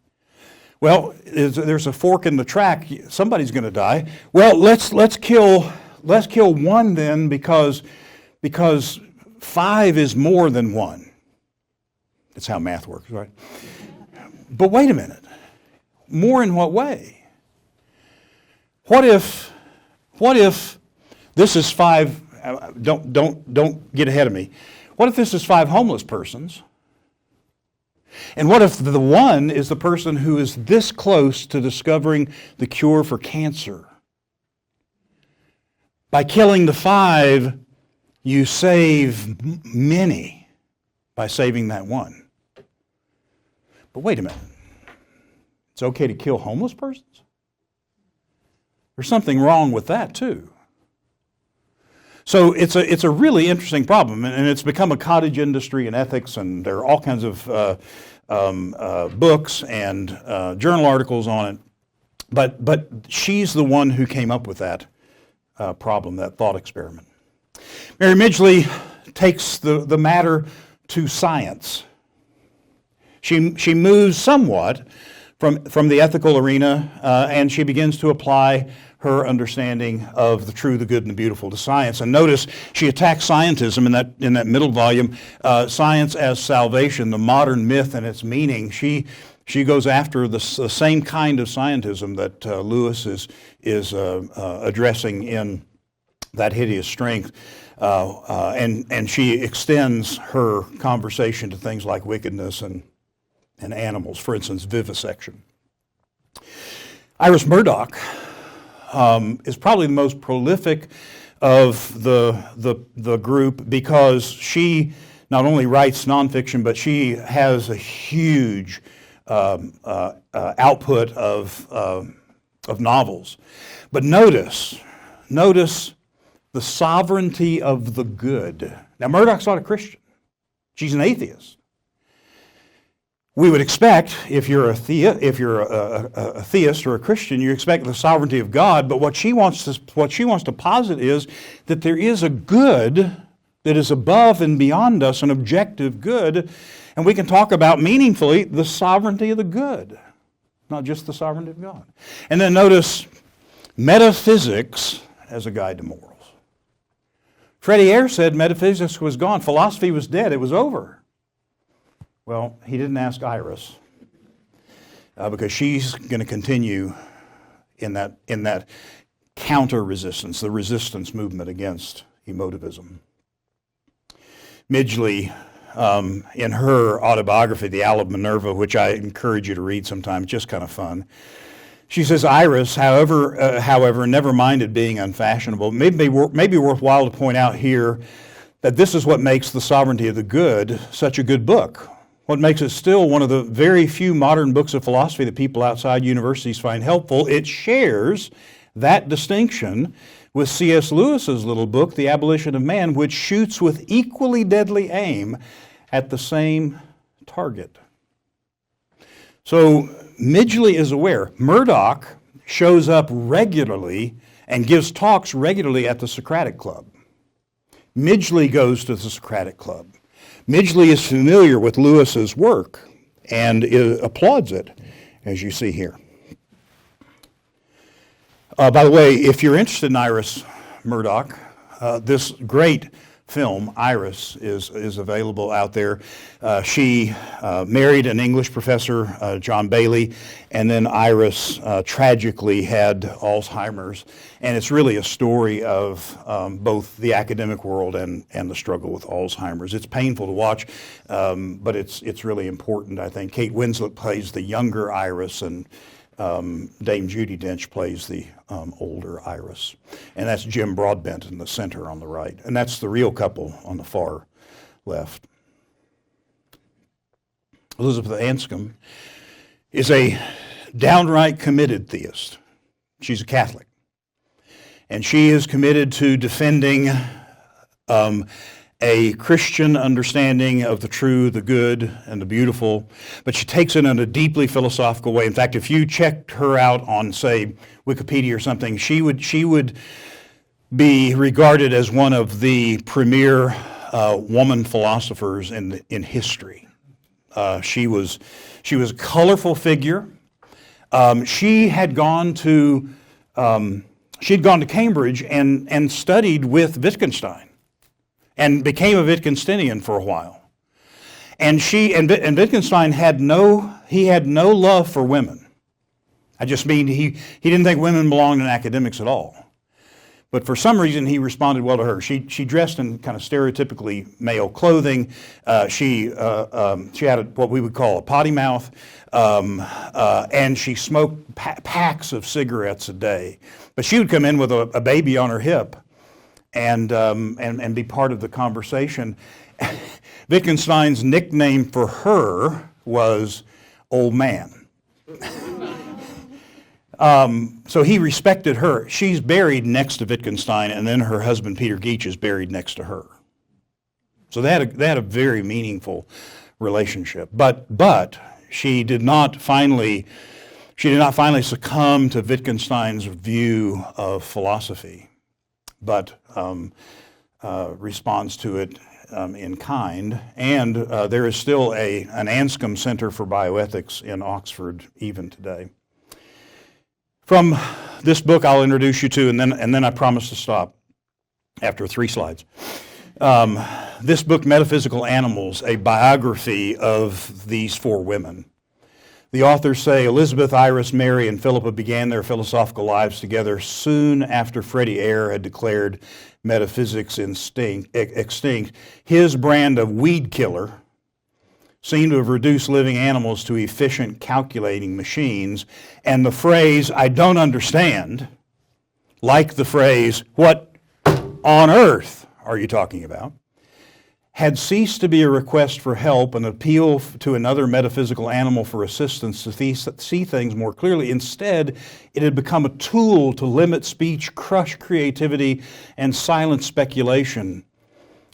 Well, there's a fork in the track. Somebody's going to die. Well, let's kill 1 then, because 5 is more than 1. That's how math works, right? But wait a minute. More in what way? What if this is 5? Don't get ahead of me. What if this is 5 homeless persons? And what if the 1 is the person who is this close to discovering the cure for cancer? By killing the 5, you save many by saving that 1. But wait a minute. It's okay to kill homeless persons? There's something wrong with that too. So it's a really interesting problem, and it's become a cottage industry in ethics, and there are all kinds of books and journal articles on it. But she's the one who came up with that problem, that thought experiment. Mary Midgley takes the matter to science. She moves somewhat from the ethical arena, and she begins to apply her understanding of the true, the good, and the beautiful to science. And notice she attacks scientism in that middle volume, science as salvation, the modern myth and its meaning. She goes after the same kind of scientism that Lewis is addressing in that hideous strength, and she extends her conversation to things like wickedness and animals, for instance, vivisection. Iris Murdoch is probably the most prolific of the group because she not only writes nonfiction, but she has a huge output of novels. But notice the sovereignty of the good. Now, Murdoch's not a Christian. She's an atheist. We would expect, if you're a theist or a Christian, you expect the sovereignty of God. But what she wants to posit is that there is a good that is above and beyond us, an objective good, and we can talk about meaningfully the sovereignty of the good, not just the sovereignty of God. And then notice metaphysics as a guide to morals. Freddie Ayre said metaphysics was gone, philosophy was dead, it was over. Well, he didn't ask Iris because she's going to continue in that counter-resistance, the resistance movement against emotivism. Midgley, in her autobiography, The Owl of Minerva, which I encourage you to read sometime, it's just kind of fun, she says, Iris, however, never minded being unfashionable. Maybe worthwhile to point out here that this is what makes The Sovereignty of the Good such a good book. What makes it still one of the very few modern books of philosophy that people outside universities find helpful. It shares that distinction with C.S. Lewis's little book, The Abolition of Man, which shoots with equally deadly aim at the same target. So Midgley is aware. Murdoch shows up regularly and gives talks regularly at the Socratic Club. Midgley goes to the Socratic Club. Midgley is familiar with Lewis's work and applauds it, as you see here. By the way, if you're interested in Iris Murdoch, this great film, Iris, is available out there. She married an English professor, John Bailey, and then Iris tragically had Alzheimer's. And it's really a story of both the academic world and the struggle with Alzheimer's. It's painful to watch, but it's really important, I think. Kate Winslet plays the younger Iris, and Dame Judi Dench plays the older Iris. And that's Jim Broadbent in the center on the right. And that's the real couple on the far left. Elizabeth Anscombe is a downright committed theist. She's a Catholic. And she is committed to defending a Christian understanding of the true, the good, and the beautiful, but she takes it in a deeply philosophical way. In fact, if you checked her out on, say, Wikipedia or something, she would be regarded as one of the premier woman philosophers in history. She was a colorful figure. She had gone to Cambridge and studied with Wittgenstein, and became a Wittgensteinian for a while. And Wittgenstein had no love for women. I just mean he didn't think women belonged in academics at all. But for some reason he responded well to her. She dressed in kind of stereotypically male clothing. She had what we would call a potty mouth, and she smoked packs of cigarettes a day. But she would come in with a baby on her hip, and be part of the conversation. Wittgenstein's nickname for her was Old Man. So he respected her. She's buried next to Wittgenstein, and then her husband Peter Geach is buried next to her. So they had a very meaningful relationship. But she did not finally succumb to Wittgenstein's view of philosophy, but responds to it in kind. And there is still an Anscombe Center for Bioethics in Oxford even today. From this book I'll introduce you to, and then I promise to stop after 3 slides. This book, Metaphysical Animals, a biography of these 4 women. The authors say Elizabeth, Iris, Mary, and Philippa began their philosophical lives together soon after Freddie Ayer had declared metaphysics extinct. His brand of weed killer seemed to have reduced living animals to efficient calculating machines, and the phrase, "I don't understand," like the phrase, "What on earth are you talking about?" had ceased to be a request for help, an appeal to another metaphysical animal for assistance to see things more clearly. Instead, it had become a tool to limit speech, crush creativity, and silence speculation.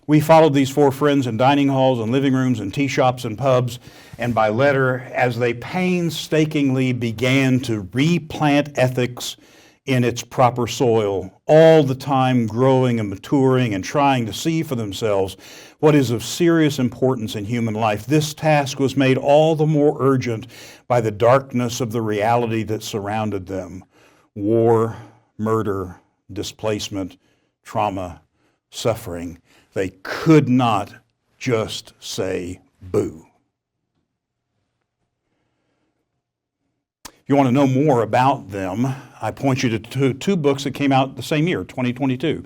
We followed these four friends in dining halls and living rooms and tea shops and pubs, and by letter, as they painstakingly began to replant ethics in its proper soil, all the time growing and maturing and trying to see for themselves what is of serious importance in human life. This task was made all the more urgent by the darkness of the reality that surrounded them: war, murder, displacement, trauma, suffering. They could not just say boo. If you want to know more about them, I point you to two books that came out the same year, 2022.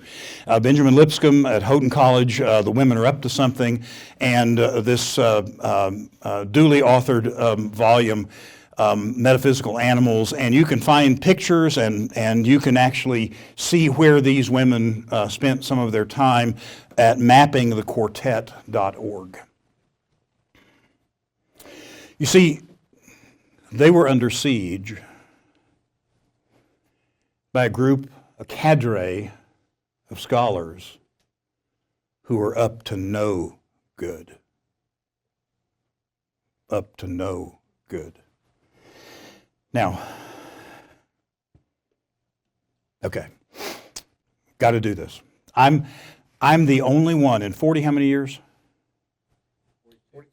Benjamin Lipscomb at Houghton College, The Women Are Up to Something, and this duly authored volume, Metaphysical Animals. And you can find pictures and you can actually see where these women spent some of their time at mappingthequartet.org. You see, they were under siege by a cadre of scholars who were up to no good. Up to no good. Now, okay, got to do this. I'm the only one in 40, how many years? 42.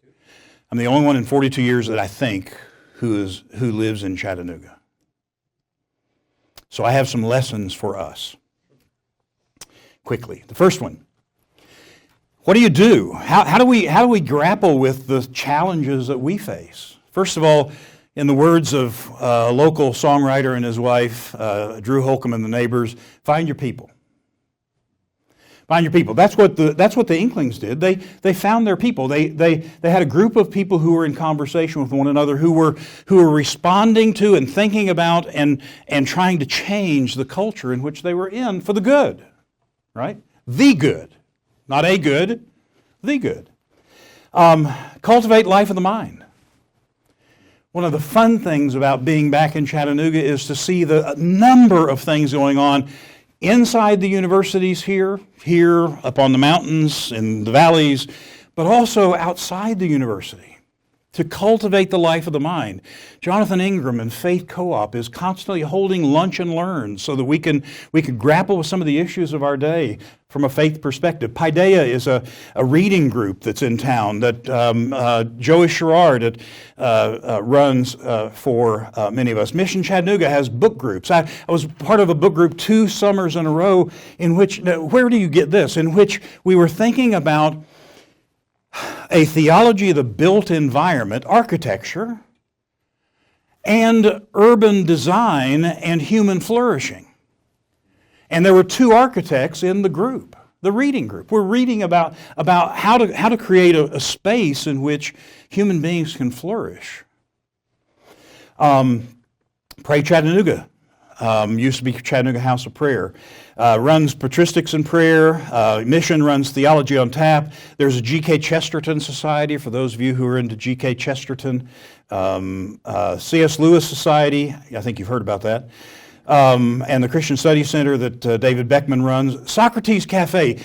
I'm the only one in 42 years that I think who lives in Chattanooga. So I have some lessons for us. Quickly. The first one. What do you do? How do we grapple with the challenges that we face? First of all, in the words of a local songwriter and his wife, Drew Holcomb and the Neighbors, find your people. Find your people. That's what the Inklings did. They found their people. They had a group of people who were in conversation with one another, who were responding to and thinking about and trying to change the culture in which they were in for the good, right? The good, not a good, the good. Cultivate life of the mind. One of the fun things about being back in Chattanooga is to see the number of things going on inside the universities here, up on the mountains, in the valleys, but also outside the university, to cultivate the life of the mind. Jonathan Ingram and Faith Co-op is constantly holding lunch and learn so that we can grapple with some of the issues of our day from a faith perspective. Paideia is a reading group that's in town that Joey Sherrard runs for many of us. Mission Chattanooga has book groups. I was part of a book group 2 summers in a row in which, where do you get this? In which we were thinking about a theology of the built environment, architecture, and urban design and human flourishing. And there were 2 architects in the group, the reading group. We're reading about how to create a space in which human beings can flourish. Pray Chattanooga. Used to be Chattanooga House of Prayer. Runs patristics and prayer. Mission runs Theology on Tap. There's a G.K. Chesterton Society for those of you who are into G.K. Chesterton. C.S. Lewis Society. I think you've heard about that. And the Christian Studies Center that David Beckman runs. Socrates Cafe.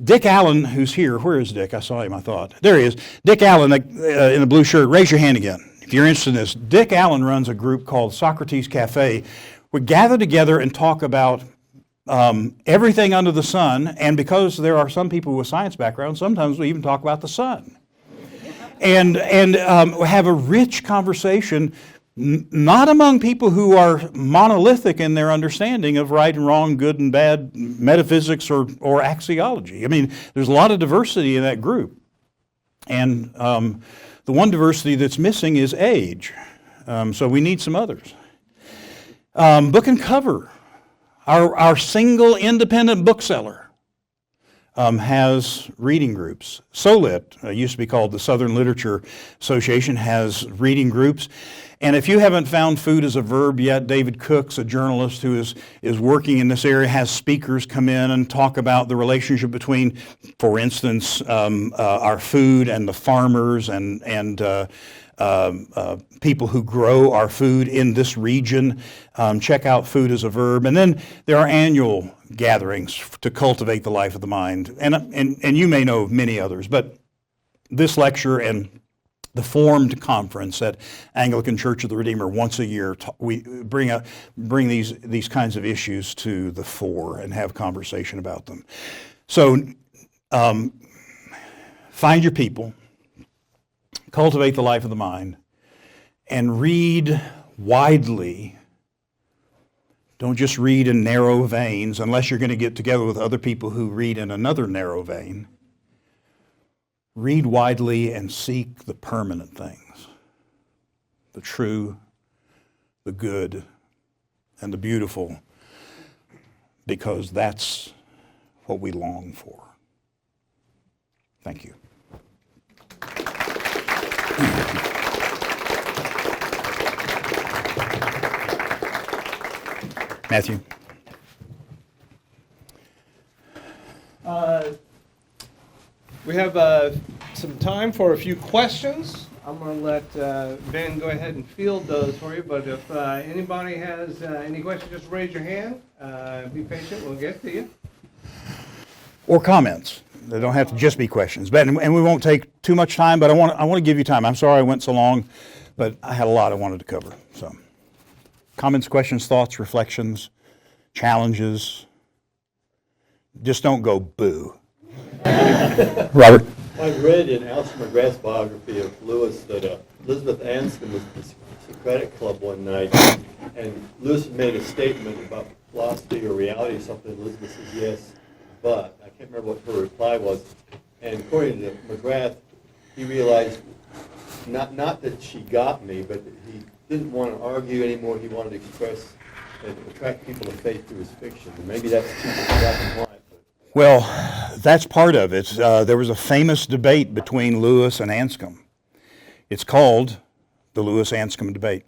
Dick Allen, who's here. Where is Dick? I saw him, I thought. There he is. Dick Allen in the blue shirt. Raise your hand again if you're interested in this. Dick Allen runs a group called Socrates Cafe. We gather together and talk about everything under the sun, and because there are some people with science backgrounds, sometimes we even talk about the sun. And have a rich conversation, not among people who are monolithic in their understanding of right and wrong, good and bad, metaphysics or axiology. I mean, there's a lot of diversity in that group. And the one diversity that's missing is age. So we need some others. Book and Cover, our single independent bookseller, has reading groups. SOLIT, used to be called the Southern Literature Association, has reading groups. And if you haven't found Food as a Verb yet, David Cook's a journalist who is working in this area, has speakers come in and talk about the relationship between, for instance, our food and the farmers and people who grow our food in this region. Check out Food as a Verb. And then there are annual gatherings to cultivate the life of the mind. And you may know of many others, but this lecture and the Formed Conference at Anglican Church of the Redeemer once a year, we bring these kinds of issues to the fore and have conversation about them. So find your people, cultivate the life of the mind, and read widely. Don't just read in narrow veins unless you're going to get together with other people who read in another narrow vein. Read widely and seek the permanent things, the true, the good, and the beautiful, because that's what we long for. Thank you. Matthew. We have some time for a few questions. I'm going to let Ben go ahead and field those for you, but if anybody has any questions, just raise your hand. Be patient, we'll get to you. Or comments. They don't have to just be questions. But, and we won't take too much time, but I want to give you time. I'm sorry I went so long, but I had a lot I wanted to cover. So, comments, questions, thoughts, reflections, challenges. Just don't go boo. Robert? I've read in Alice McGrath's biography of Lewis that Elizabeth Anscombe was at the Socratic Club one night, and Lewis made a statement about philosophy or reality or something. Elizabeth says, yes, but I can't remember what her reply was. And according to McGrath, he realized not that she got me, but that he didn't want to argue anymore. He wanted to express and attract people to faith through his fiction. And maybe that's too black and white. Well, that's part of it. There was a famous debate between Lewis and Anscombe. It's called the Lewis-Anscombe debate,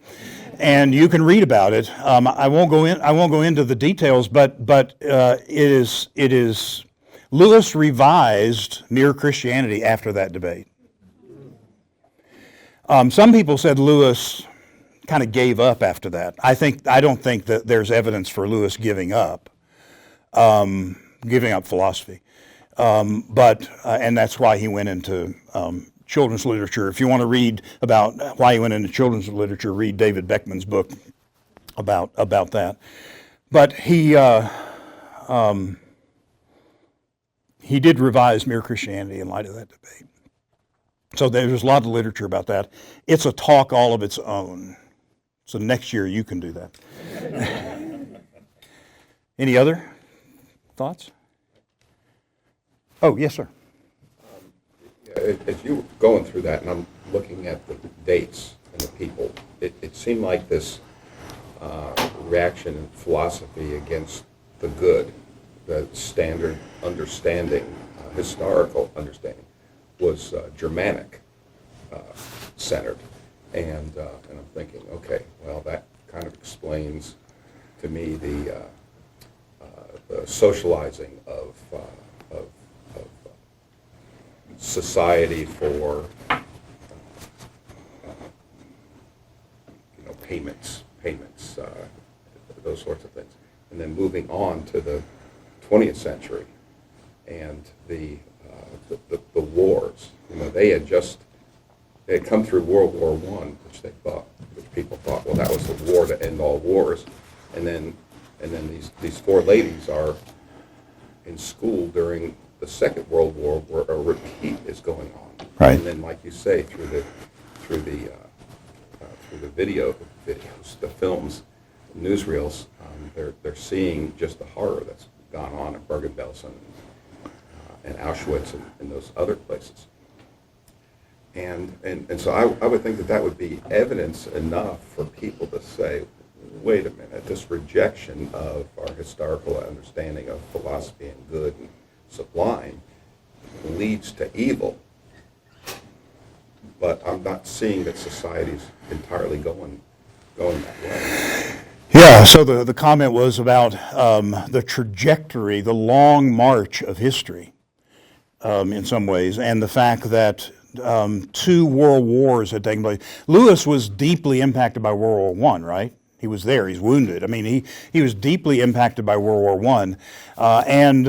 and you can read about it. I won't go into the details, but it is Lewis revised Mere Christianity after that debate. Some people said Lewis kind of gave up after that. I don't think that there's evidence for Lewis giving up philosophy. And that's why he went into children's literature. If you want to read about why he went into children's literature, read David Beckman's book about that. But he did revise Mere Christianity in light of that debate. So there's a lot of literature about that. It's a talk all of its own. So next year you can do that. Any other thoughts? Oh, yes, sir. As you were going through that, and I'm looking at the dates and the people, it seemed like this reaction in philosophy against the good, the standard understanding, historical understanding, was Germanic centered. And I'm thinking, okay, well, that kind of explains to me the socializing of society for payments, those sorts of things, and then moving on to the 20th century and the wars. They had come through World War I, which people thought, well, that was the war to end all wars, and then these four ladies are in school during the Second World War, where a repeat is going on. Right. And then, like you say, through the videos, the films, newsreels, they're seeing just the horror that's gone on at Bergen-Belsen and Auschwitz and those other places. And so I would think that that would be evidence enough for people to say, wait a minute, this rejection of our historical understanding of philosophy and good and sublime leads to evil. But I'm not seeing that society's entirely going that way. Yeah, so the comment was about the trajectory, the long march of history in some ways, and the fact that 2 world wars had taken place. Lewis was deeply impacted by World War I, right? He was there. He's wounded. I mean, he was deeply impacted by World War I, and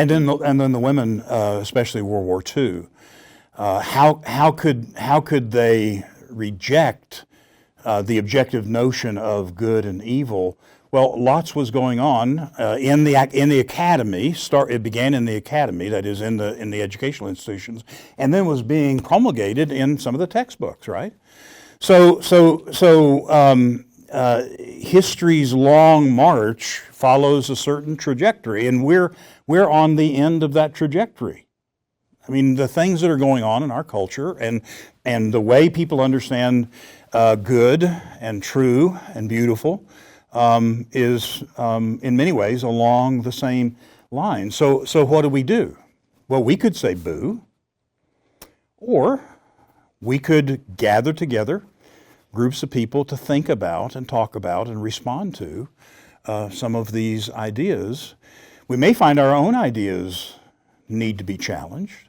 then the women, especially World War II. How could they reject the objective notion of good and evil? Well, lots was going on in the academy. It began in the academy, that is, in the educational institutions, and then was being promulgated in some of the textbooks, right? So history's long march follows a certain trajectory, and we're on the end of that trajectory. I mean, the things that are going on in our culture and the way people understand good and true and beautiful is in many ways along the same line. So what do? Well, we could say boo, or we could gather together groups of people to think about and talk about and respond to some of these ideas. We may find our own ideas need to be challenged.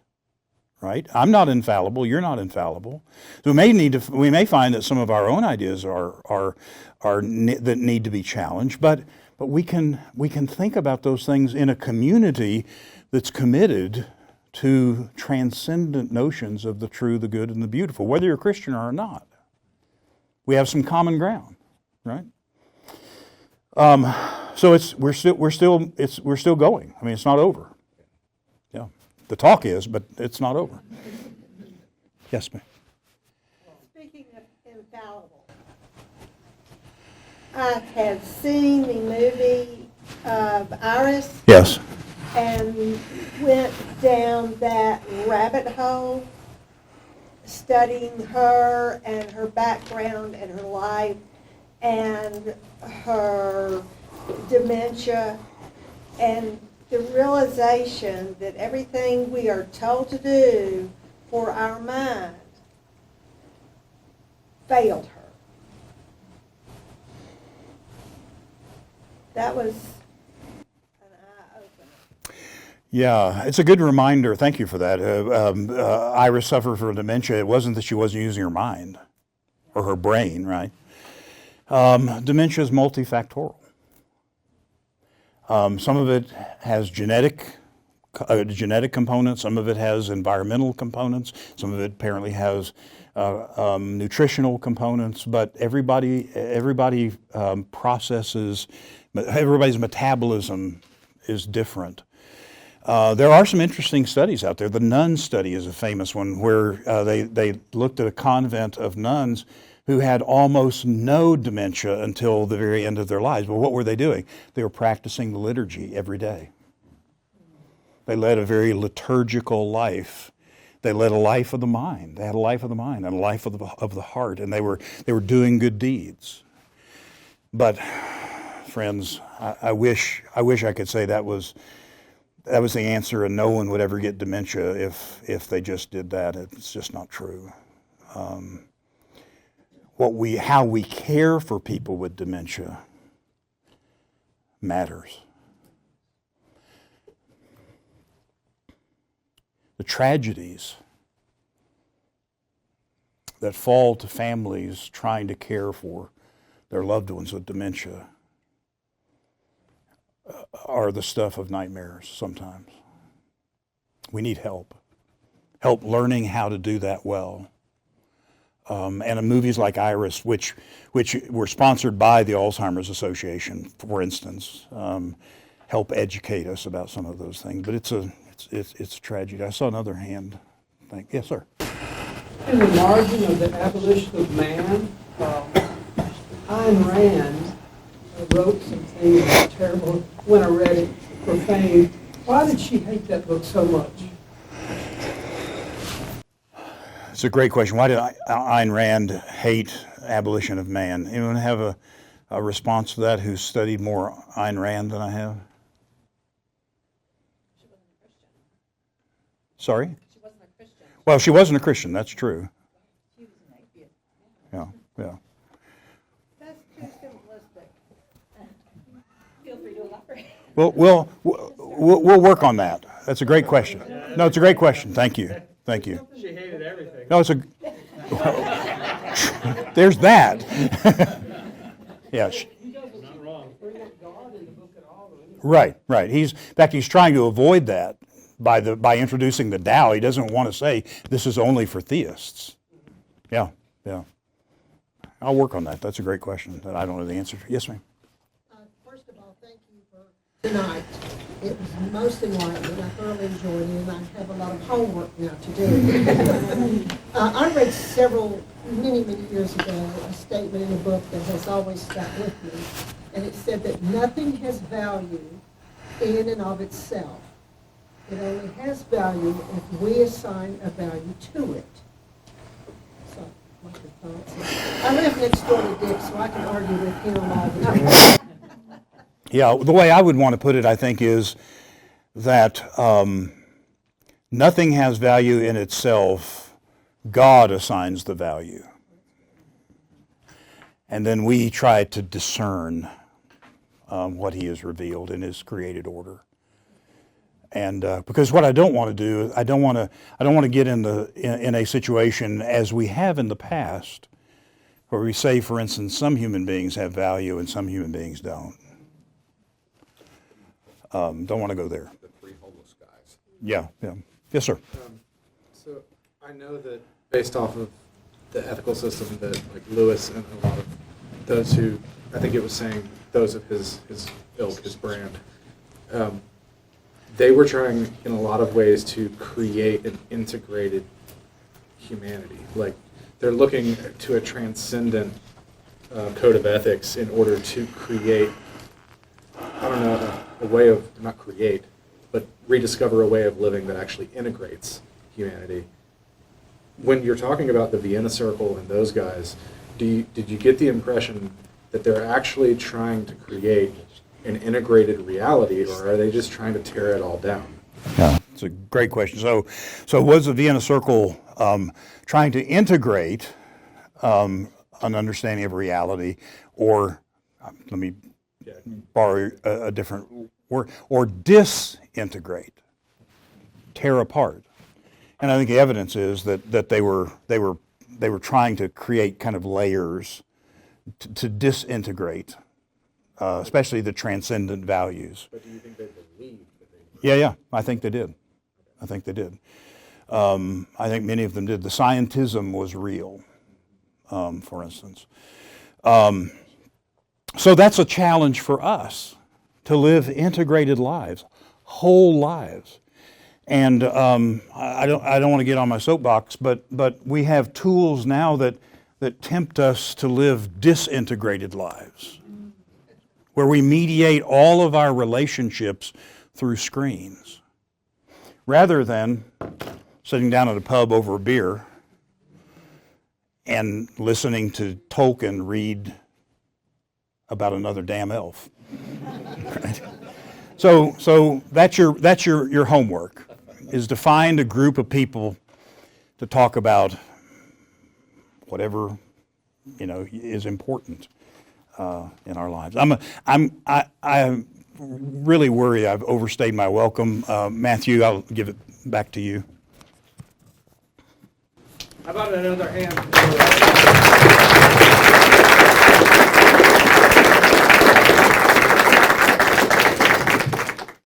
Right? I'm not infallible. You're not infallible. So we may find that some of our own ideas are that need to be challenged. But we can think about those things in a community that's committed to transcendent notions of the true, the good, and the beautiful, whether you're a Christian or not. We have some common ground, right? So we're still going. I mean, it's not over. Yeah. The talk is, but it's not over. Yes, ma'am. Speaking of infallible, I have seen the movie of Iris Yes. and went down that rabbit hole, studying her and her background and her life and her dementia, and the realization that everything we are told to do for our mind failed her. That was an eye-opener. Yeah, it's a good reminder. Thank you for that. Iris suffered from dementia. It wasn't that she wasn't using her mind or her brain, right? Dementia is multifactorial. Some of it has genetic components. Some of it has environmental components. Some of it apparently has nutritional components. But everybody processes. Everybody's metabolism is different. There are some interesting studies out there. The nun study is a famous one, where they looked at a convent of nuns who had almost no dementia until the very end of their lives. Well, what were they doing? They were practicing the liturgy every day. They led a very liturgical life. They led a life of the mind. They had a life of the mind and a life of the heart, and they were doing good deeds. But, friends, I wish I could say that was the answer, and no one would ever get dementia if they just did that. It's just not true. How we care for people with dementia matters. The tragedies that fall to families trying to care for their loved ones with dementia are the stuff of nightmares sometimes. We need help learning how to do that well. And in movies like Iris, which were sponsored by the Alzheimer's Association, for instance, help educate us about some of those things. But it's a tragedy. I saw another hand. Yes, sir. In the margin of the abolition of man, Ayn Rand wrote some things that were terrible when I read it, profane. Why did she hate that book so much? It's a great question. Why did Ayn Rand hate abolition of man? Anyone have a response to that who's studied more Ayn Rand than I have? She wasn't a Christian. Sorry? She wasn't a Christian. Well, she wasn't a Christian, that's true. She was an atheist. Yeah, yeah. That's too simplistic. Feel free to elaborate. Well, we'll work on that. That's a great question. No, it's a great question. Thank you. Thank you. She hated everything. No, it's a. There's that. Yeah. Not wrong. Bring up God in the book at all. Right. Right. In fact, he's trying to avoid that by introducing the Tao. He doesn't want to say this is only for theists. Yeah. Yeah. I'll work on that. That's a great question that I don't know the answer to. Yes, ma'am. First of all, thank you for tonight. It was most enlightening. I thoroughly enjoyed it, and I have a lot of homework now to do. I read many years ago, a statement in a book that has always stuck with me, and it said that nothing has value in and of itself. It only has value if we assign a value to it. So, what are your thoughts? I live next door to Dick, so I can argue with him all the time. Yeah, the way I would want to put it, I think, is that nothing has value in itself. God assigns the value. And then we try to discern what He has revealed in His created order. And because what I don't want to do, I don't want to get in a situation as we have in the past, where we say, for instance, some human beings have value and some human beings don't. Don't want to go there. The three homeless guys. Yeah, yeah. Yes, sir. So I know that based off of the ethical system that like Lewis and a lot of those who, I think it was saying those of his ilk, his brand, they were trying in a lot of ways to create an integrated humanity. Like they're looking to a transcendent code of ethics in order to create, I don't know, a way of, not create, but rediscover a way of living that actually integrates humanity. When you're talking about the Vienna Circle and those guys, did you get the impression that they're actually trying to create an integrated reality, or are they just trying to tear it all down? Yeah, it's a great question. So was the Vienna Circle trying to integrate an understanding of reality, or let me borrow a different word, or disintegrate, tear apart? And I think the evidence is that they were trying to create kind of layers to disintegrate, especially the transcendent values. But do you think they believed that they Yeah, I think they did. I think they did. I think many of them did. The scientism was real, for instance. So that's a challenge for us, to live integrated lives, whole lives. And I don't want to get on my soapbox, but we have tools now that tempt us to live disintegrated lives, where we mediate all of our relationships through screens, rather than sitting down at a pub over a beer and listening to Tolkien read about another damn elf. Right? So that's your homework, is to find a group of people to talk about whatever is important in our lives. I really worry I've overstayed my welcome. Matthew, I'll give it back to you. How about another hand?